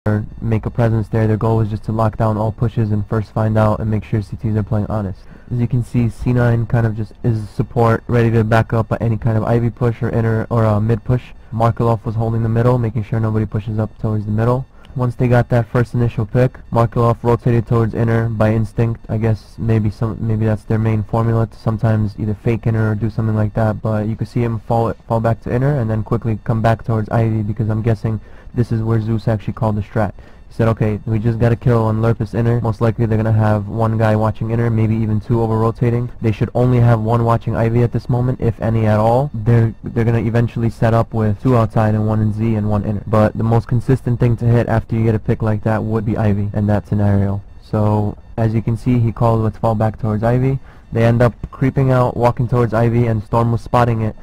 or make a presence there. Their goal was just to lock down all pushes and first find out and make sure CTs are playing honest. As you can see, C9 kind of just is support, ready to back up at any kind of Ivy push or inner or mid push. Markelov was holding the middle, making sure nobody pushes up towards the middle. Once they got that first initial pick, Markelov rotated towards inner by instinct. I guess maybe that's their main formula to sometimes either fake inner or do something like that. But you could see him fall back to inner and then quickly come back towards Ivy, because I'm guessing this is where Zeus actually called the strat. He said, okay, we just got to kill on Lurpus inner. Most likely they're going to have one guy watching inner, maybe even two over rotating. They should only have one watching Ivy at this moment, if any at all. They're going to eventually set up with two outside and one in Z and one inner. But the most consistent thing to hit after you get a pick like that would be Ivy in that scenario. So as you can see, he called let's fall back towards Ivy. They end up creeping out, walking towards Ivy, and Storm was spotting it.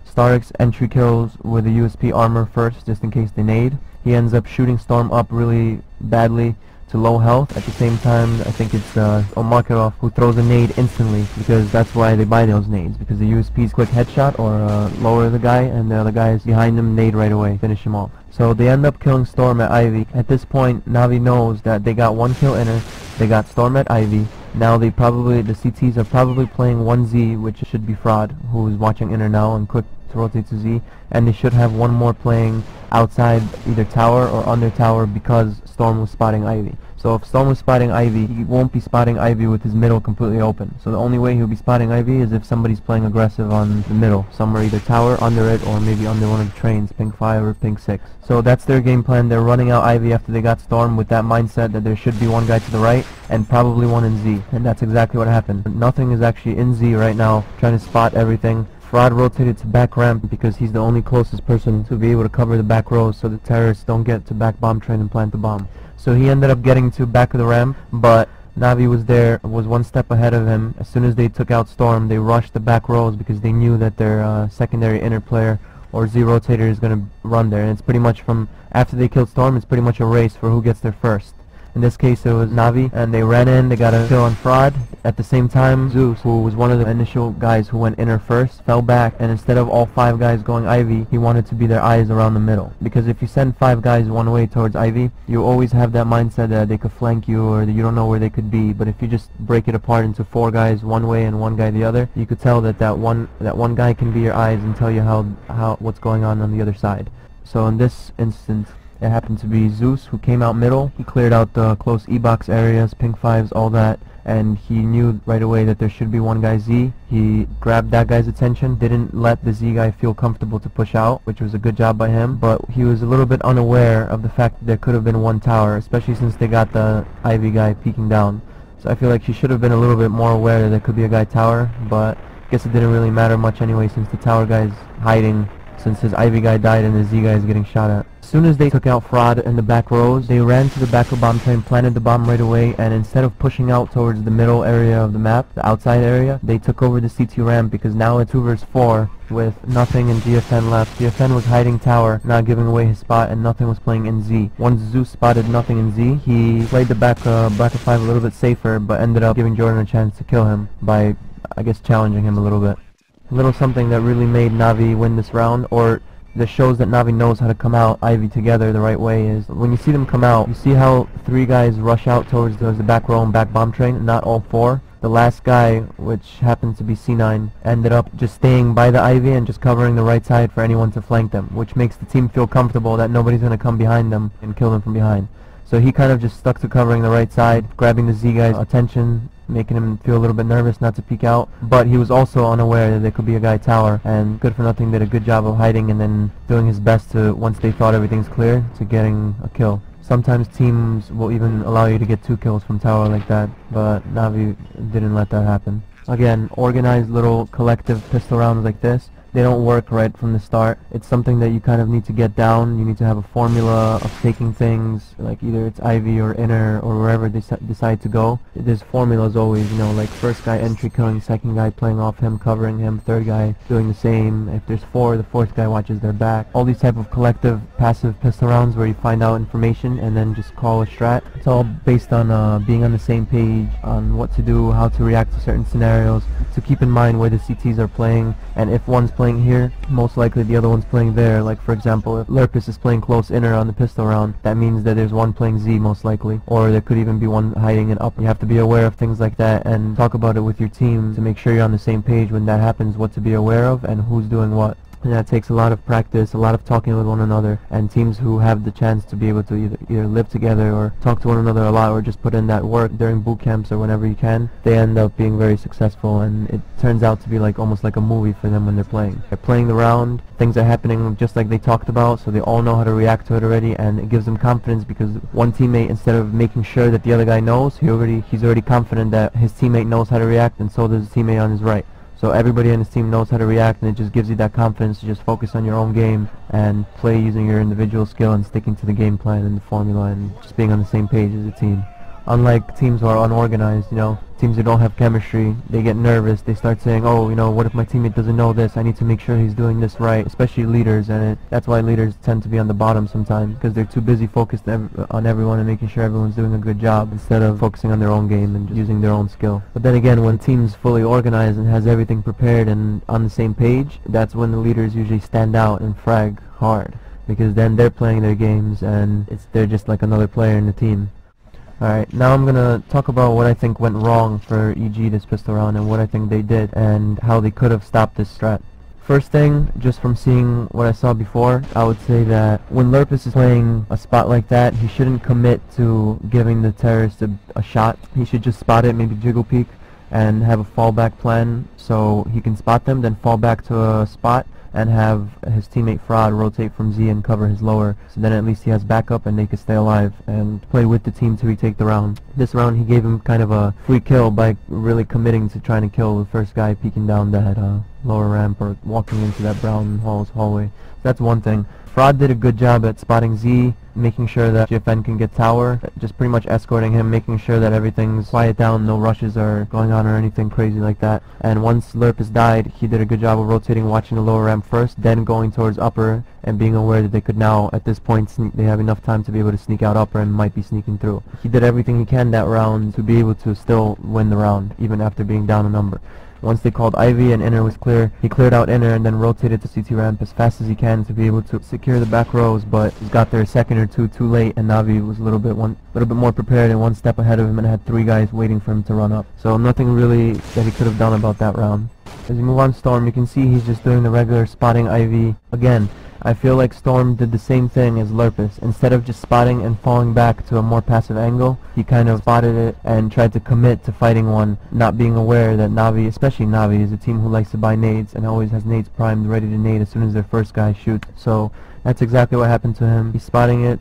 Starix entry kills with the USP armor first, just in case they nade. He ends up shooting Storm up really badly to low health. At the same time, I think it's Markelov who throws a nade instantly, because that's why they buy those nades, because the USP's quick headshot or lower the guy, and the other guys behind him nade right away, finish him off. So they end up killing Storm at Ivy. At this point, Navi knows that they got one kill inner, they got Storm at Ivy. Now the CTs are probably playing 1Z, which should be Fraud, who is watching inner now and quick to rotate to Z, and they should have one more playing outside either tower or under tower, because Storm was spotting Ivy. So if Storm was spotting Ivy, he won't be spotting Ivy with his middle completely open. So the only way he'll be spotting Ivy is if somebody's playing aggressive on the middle, somewhere either tower, under it, or maybe under one of the trains, ping 5 or ping 6. So that's their game plan. They're running out Ivy after they got Storm with that mindset that there should be one guy to the right and probably one in Z. And that's exactly what happened. Nothing is actually in Z right now, trying to spot everything. Fraud rotated to back ramp because he's the only closest person to be able to cover the back rows so the terrorists don't get to back bomb train and plant the bomb. So he ended up getting to back of the ramp, but Navi was one step ahead of him. As soon as they took out Storm, they rushed the back rows because they knew that their secondary inner player or Z rotator is going to run there. And it's pretty much from after they killed Storm, it's pretty much a race for who gets there first. In this case it was Navi, and they ran in, they got a kill on Fraud. At the same time, Zeus, who was one of the initial guys who went inner first, fell back, and instead of all 5 guys going Ivy, he wanted to be their eyes around the middle. Because if you send 5 guys one way towards Ivy, you always have that mindset that they could flank you or that you don't know where they could be. But if you just break it apart into 4 guys one way and 1 guy the other, you could tell that one guy can be your eyes and tell you what's going on the other side. So in this instance, it happened to be Zeus who came out middle. He cleared out the close E-box areas, ping 5s, all that, and he knew right away that there should be one guy Z. He grabbed that guy's attention, didn't let the Z guy feel comfortable to push out, which was a good job by him, but he was a little bit unaware of the fact that there could have been one tower, especially since they got the Ivy guy peeking down. So I feel like he should have been a little bit more aware that there could be a guy tower, but I guess it didn't really matter much anyway since the tower guy's hiding, since his Ivy guy died and the Z guy is getting shot at. As soon as they took out Fraud in the back rows, they ran to the back of bomb train, planted the bomb right away, and instead of pushing out towards the middle area of the map, the outside area, they took over the CT ramp, because now it's 2 vs 4 with Nothing and GFN left. GFN was hiding tower, not giving away his spot, and Nothing was playing in Z. Once Zeus spotted Nothing in Z, he played the back of 5 a little bit safer, but ended up giving Jordan a chance to kill him by, I guess, challenging him a little bit. A little something that really made Navi win this round, or that shows that Navi knows how to come out Ivy together the right way, is when you see them come out, you see how 3 guys rush out towards the back row and back bomb train, not all 4. The last guy, which happens to be C9, ended up just staying by the Ivy and just covering the right side for anyone to flank them, which makes the team feel comfortable that nobody's going to come behind them and kill them from behind. So he kind of just stuck to covering the right side, grabbing the Z guy's attention, making him feel a little bit nervous not to peek out, but he was also unaware that there could be a guy tower, and Good For Nothing did a good job of hiding and then doing his best to, once they thought everything's clear, to getting a kill. Sometimes teams will even allow you to get 2 kills from tower like that, but Navi didn't let that happen. Again, organized little collective pistol rounds like this, they don't work right from the start. It's something that you kind of need to get down. You need to have a formula of taking things, like either it's Ivy or inner or wherever they decide to go. There's formulas always, you know, like first guy entry killing, second guy playing off him, covering him, third guy doing the same. If there's 4, the 4th guy watches their back. All these type of collective passive pistol rounds where you find out information and then just call a strat. It's all based on being on the same page, on what to do, how to react to certain scenarios, to keep in mind where the CTs are playing, and if one's playing playing here, most likely the other one's playing there. Like for example, if Lurpus is playing close inner on the pistol round, that means that there's one playing Z most likely, or there could even be one hiding in upper. You have to be aware of things like that and talk about it with your team to make sure you're on the same page when that happens, what to be aware of and who's doing what. And that takes a lot of practice, a lot of talking with one another, and teams who have the chance to be able to either live together or talk to one another a lot or just put in that work during boot camps or whenever you can, they end up being very successful, and it turns out to be like almost like a movie for them when they're playing. They're playing the round, things are happening just like they talked about, so they all know how to react to it already, and it gives them confidence because one teammate, instead of making sure that the other guy knows, he's already confident that his teammate knows how to react, and so does his teammate on his right. So everybody on his team knows how to react, and it just gives you that confidence to just focus on your own game and play using your individual skill and sticking to the game plan and the formula and just being on the same page as a team. Unlike teams who are unorganized, teams who don't have chemistry, they get nervous, they start saying, oh, what if my teammate doesn't know this, I need to make sure he's doing this right, especially leaders, and that's why leaders tend to be on the bottom sometimes, because they're too busy focused on everyone and making sure everyone's doing a good job, instead of focusing on their own game and just using their own skill. But then again, when team's fully organized and has everything prepared and on the same page, that's when the leaders usually stand out and frag hard, because then they're playing their games and they're just like another player in the team. Alright, now I'm gonna talk about what I think went wrong for EG this pistol round and what I think they did and how they could have stopped this strat. First thing, just from seeing what I saw before, I would say that when Lurpus is playing a spot like that, he shouldn't commit to giving the terrorist a shot. He should just spot it, maybe jiggle peek, and have a fallback plan so he can spot them, then fall back to a spot and have his teammate Fraud rotate from Z and cover his lower, so then at least he has backup and they can stay alive and play with the team till we take the round. This round he gave him kind of a free kill by really committing to trying to kill the first guy peeking down that lower ramp or walking into that brown hallway. So that's one thing. Fraud did a good job at spotting Z, making sure that GFN can get tower, just pretty much escorting him, making sure that everything's quiet down, no rushes are going on or anything crazy like that. And once Lurpus died, he did a good job of rotating, watching the lower ramp first, then going towards upper and being aware that they could now, at this point, they have enough time to be able to sneak out upper and might be sneaking through. He did everything he can that round to be able to still win the round, even after being down a number. Once they called Ivy and inner was clear, he cleared out inner and then rotated to CT ramp as fast as he can to be able to secure the back rows, but he got there a second or two too late, and Navi was a little bit more prepared and one step ahead of him and had three guys waiting for him to run up. So nothing really that he could have done about that round. As you move on Storm, you can see he's just doing the regular spotting Ivy. Again, I feel like Storm did the same thing as Lurpus. Instead of just spotting and falling back to a more passive angle, he kind of spotted it and tried to commit to fighting one, not being aware that Navi, especially Navi, is a team who likes to buy nades and always has nades primed ready to nade as soon as their first guy shoots. So that's exactly what happened to him. He's spotting it,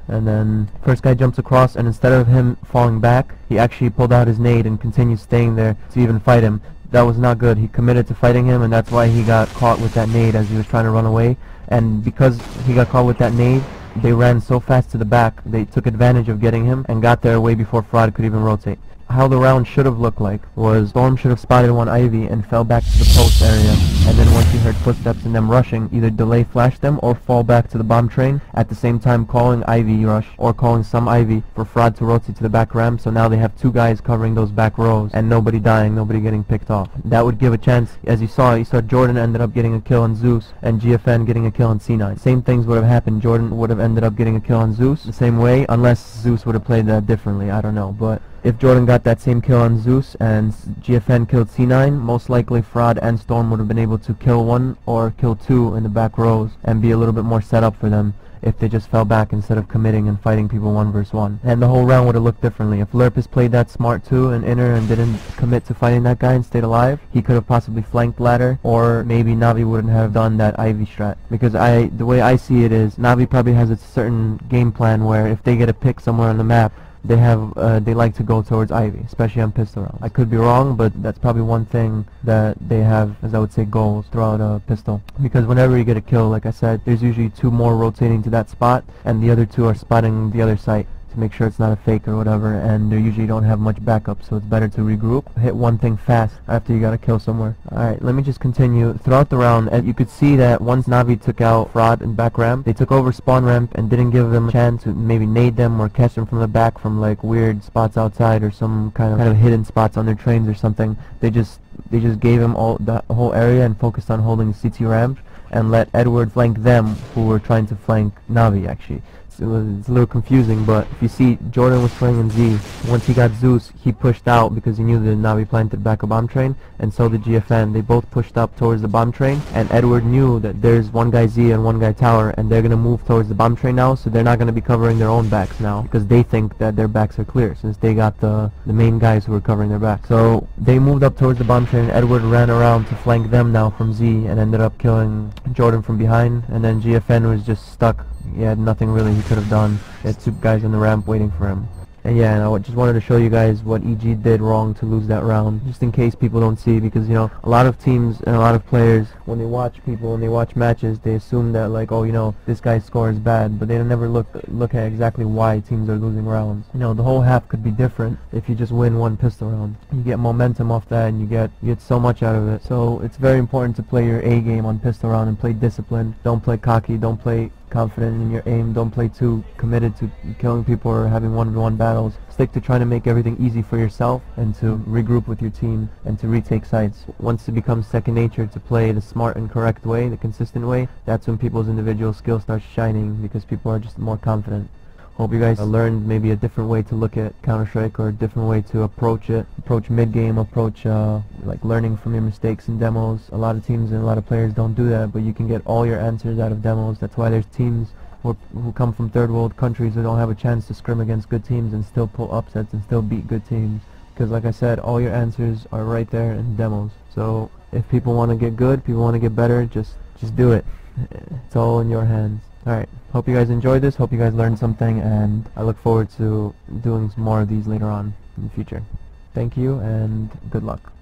and then first guy jumps across, and instead of him falling back, he actually pulled out his nade and continued staying there to even fight him. That was not good. He committed to fighting him, and that's why he got caught with that nade as he was trying to run away. And because he got caught with that nade, they ran so fast to the back, they took advantage of getting him and got there way before Fraud could even rotate. How the round should have looked like was Storm should have spotted one Ivy and fell back to the post area, and then once he heard footsteps and them rushing, either delay flash them or fall back to the bomb train, at the same time calling Ivy rush or calling some Ivy for Fraud to rotate to the back ramp, so now they have two guys covering those back rows and nobody dying, nobody getting picked off. That would give a chance. As you saw Jordan ended up getting a kill on Zeus and GFN getting a kill on C9. Same things would have happened. Jordan would have ended up getting a kill on Zeus the same way, unless Zeus would have played that differently, I don't know. But if Jordan got that same kill on Zeus and GFN killed C9, most likely Fraud and Storm would have been able to kill one or kill two in the back rows and be a little bit more set up for them if they just fell back instead of committing and fighting people 1 versus 1. And the whole round would have looked differently. If Lurpus played that smart too and inner and didn't commit to fighting that guy and stayed alive, he could have possibly flanked ladder, or maybe Navi wouldn't have done that Ivy strat. Because the way I see it is, Navi probably has a certain game plan where if they get a pick somewhere on the map, they like to go towards Ivy, especially on pistol rounds. I could be wrong, but that's probably one thing that they have, as I would say, goals throughout a pistol. Because whenever you get a kill, like I said, there's usually two more rotating to that spot, and the other two are spotting the other site to make sure it's not a fake or whatever, and they usually don't have much backup, so it's better to regroup, hit one thing fast after you got a kill somewhere. Alright, let me just continue. Throughout the round, you could see that once Navi took out Fraud and back ramp, they took over spawn ramp and didn't give them a chance to maybe nade them or catch them from the back from like weird spots outside or some kind of hidden spots on their trains or something. They just they just gave him all the whole area and focused on holding the CT ramp and let Edward flank them, who were trying to flank Navi actually. It's a little confusing, but if you see, Jordan was playing in Z. Once he got Zeus, he pushed out because he knew that Navi planted back a bomb train, and so did GFN. They both pushed up towards the bomb train, and Edward knew that there's one guy Z and one guy Tower, and they're going to move towards the bomb train now, so they're not going to be covering their own backs now, because they think that their backs are clear, since they got the main guys who were covering their backs. So they moved up towards the bomb train, and Edward ran around to flank them now from Z, and ended up killing Jordan from behind, and then GFN was just stuck. He had nothing really he could have done. He had two guys on the ramp waiting for him. And yeah, and I just wanted to show you guys what EG did wrong to lose that round, just in case people don't see, because, you know, a lot of teams and a lot of players, when they watch people and they watch matches, they assume that, like, oh, you know, this guy's score is bad, but they never look at exactly why teams are losing rounds. You know, the whole half could be different if you just win one pistol round. You get momentum off that, and you get so much out of it. So it's very important to play your A game on pistol round and play disciplined. Don't play cocky, don't play confident in your aim, don't play too committed to killing people or having one-on-one battles. Stick to trying to make everything easy for yourself and to regroup with your team and to retake sites. Once it becomes second nature to play the smart and correct way, the consistent way, that's when people's individual skill starts shining, because people are just more confident. Hope you guys learned maybe a different way to look at Counter-Strike, or a different way to approach it. Approach mid-game, approach like learning from your mistakes in demos. A lot of teams and a lot of players don't do that, but you can get all your answers out of demos. That's why there's teams who come from third world countries who don't have a chance to scrim against good teams and still pull upsets and still beat good teams. Because like I said, all your answers are right there in demos. So if people want to get good, people want to get better, just do it. It's all in your hands. Alright, hope you guys enjoyed this, hope you guys learned something, and I look forward to doing some more of these later on in the future. Thank you, and good luck.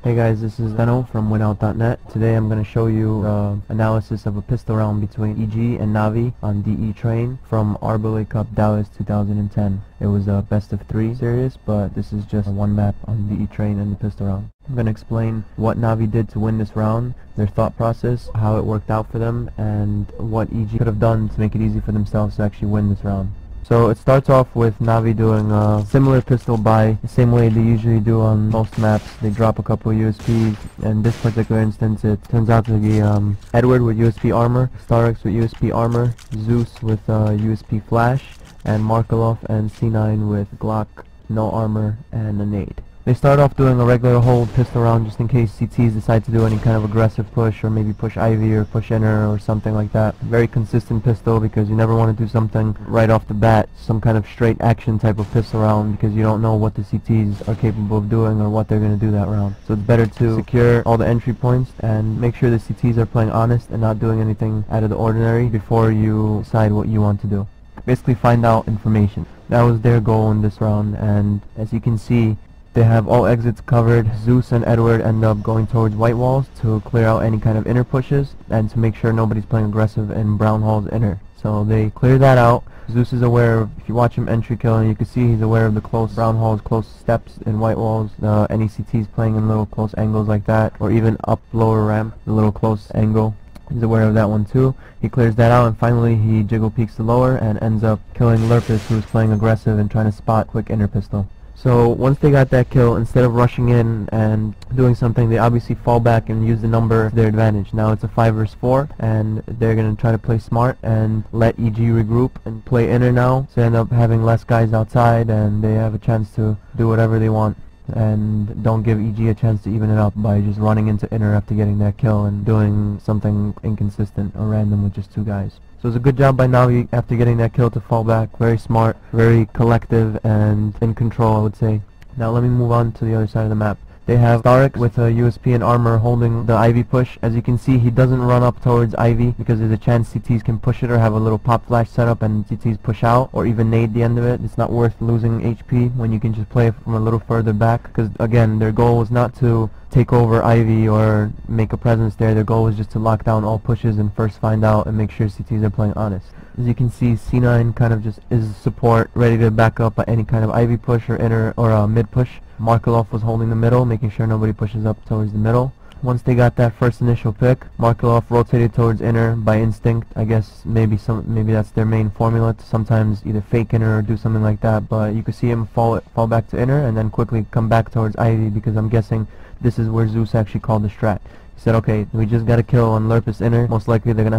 Hey guys, this is Zeno from Winout.net. Today I'm going to show you analysis of a pistol round between EG and Navi on DE Train from Arbole Cup Dallas 2010. It was a best of 3 series, but this is just one map on DE Train and the pistol round. I'm going to explain what Navi did to win this round, their thought process, how it worked out for them, and what EG could have done to make it easy for themselves to actually win this round. So it starts off with Navi doing a similar pistol buy, the same way they usually do on most maps. They drop a couple USPs. In this particular instance, it turns out to be Edward with USP armor, Starix with USP armor, Zeus with USP flash, and Markelov and C9 with Glock, no armor, and a nade. They start off doing a regular hold pistol round just in case CTs decide to do any kind of aggressive push, or maybe push Ivy or push Inner or something like that. Very consistent pistol, because you never want to do something right off the bat, some kind of straight action type of pistol round, because you don't know what the CTs are capable of doing or what they're going to do that round. So it's better to secure all the entry points and make sure the CTs are playing honest and not doing anything out of the ordinary before you decide what you want to do. Basically find out information. That was their goal in this round, and as you can see, they have all exits covered. Zeus and Edward end up going towards white walls to clear out any kind of inner pushes and to make sure nobody's playing aggressive in brown hall's inner. So they clear that out. Zeus is aware of, if you watch him entry killing, you can see he's aware of the close brown hall's close steps in white walls, any CTs playing in little close angles like that, or even up lower ramp, the little close angle. He's aware of that one too. He clears that out, and finally he jiggle peeks to lower and ends up killing Lurpus, who was playing aggressive and trying to spot quick inner pistol. So once they got that kill, instead of rushing in and doing something, they obviously fall back and use the number to their advantage. Now it's a 5 versus 4, and they're going to try to play smart and let EG regroup and play inner now. So they end up having less guys outside, and they have a chance to do whatever they want. And don't give EG a chance to even it up by just running into inner after getting that kill and doing something inconsistent or random with just 2 guys. So it's a good job by Navi after getting that kill to fall back. Very smart, very collective, and in control, I would say. Now let me move on to the other side of the map. They have Starix with a USP and armor holding the Ivy push. As you can see, he doesn't run up towards Ivy because there's a chance CTs can push it or have a little pop flash setup and CTs push out, or even nade the end of it. It's not worth losing HP when you can just play from a little further back, because again, their goal was not to take over Ivy or make a presence there. Their goal was just to lock down all pushes and first find out and make sure CTs are playing honest. As you can see, C9 kind of just is support, ready to back up by any kind of Ivy push or inner or mid push. Markelov was holding the middle, making sure nobody pushes up towards the middle. Once they got that first initial pick, Markelov rotated towards inner by instinct. I guess maybe that's their main formula to sometimes either fake inner or do something like that, but you could see him fall back to inner and then quickly come back towards Ivy, because I'm guessing this is where Zeus actually called the strat. He said, okay, we just gotta kill on Lurpus inner. Most likely they're gonna